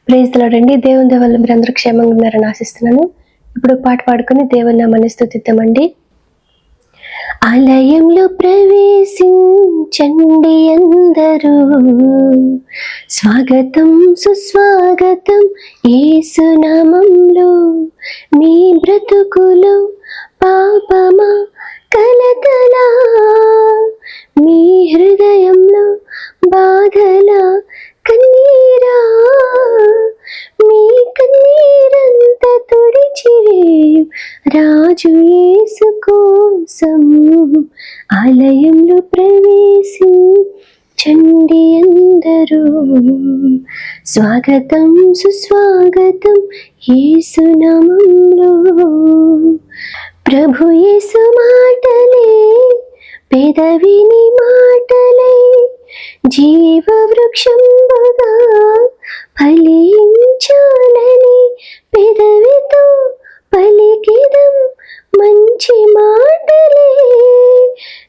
Praise the lord అండి. దేవుని దయ వల్ల మీరందరూ క్షేమంగా ఉన్నారని ఆశిస్తున్నాను. ఇప్పుడు పాట పాడుకొని దేవుని నామాన్ని స్తుతిద్దామండి. ఆలయంలో ప్రవేశించండి అందరూ, స్వాగతం సుస్వాగతం యేసు నామంలో. మీ బ్రతుకులో పాపమా కలతలా, మీ హృదయంలో బాధలా కన్నీరా, మీ కన్నీరంతా తుడిచివేయు రాజు యేసు కోసం ఆలయంలో ప్రవేశించండి అందరూ, స్వాగతం సుస్వాగతం యేసు నామంలో. ప్రభు యేసు మాటలే పెదవిని మాటలే జీవ వృక్షంబుగా ఫలించాలని పెదవితో పలికిదం మంచి మాటలే.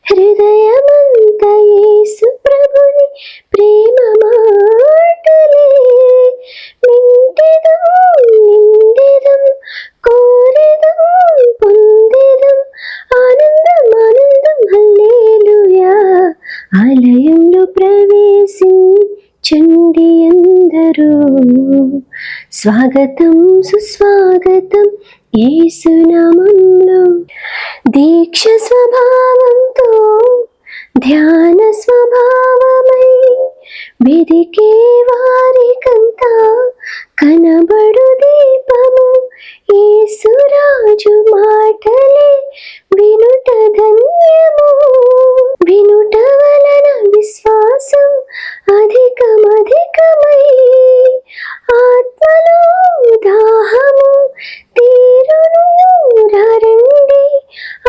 హృదయమంత యేసు ప్రభుని ప్రేమ మాటలే మింటెదం నిండెదం కోరెదం పొందెదం ఆనందం ఆనందం హల్లెలూయా. ఆలయంలో ప్రవేశించండి అందరూ, స్వాగతం సుస్వాగతం యేసు నామంలో. దీక్ష స్వభావంతో ధ్యాన స్వభావమై వెదికే వారికంతా కనబడు దీపము యేసురాజు మాటలే వినుట ధన్యము. వినుట వలన విశ్వాసం అధికమధికమై ఆత్మలో దాహము తీరును. రండి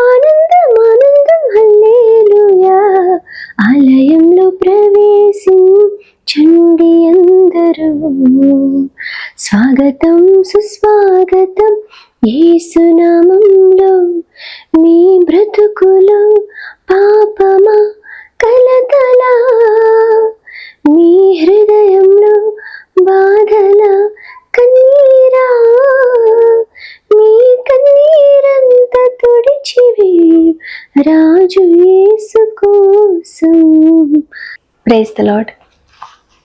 ఆనందం ఆనందం హల్లెలూయా. ఆలయంలో ప్రవేశించండి అందరూ, స్వాగతం సుస్వాగతం యేసు నామంలో. మీ బ్రతుకులో పాపమా కలతలా, మీ హృదయంలో బాధల కన్నీరా, మీ కన్నీరంతా తుడిచివేయు రాజు యేసు కోసం. Praise the lord.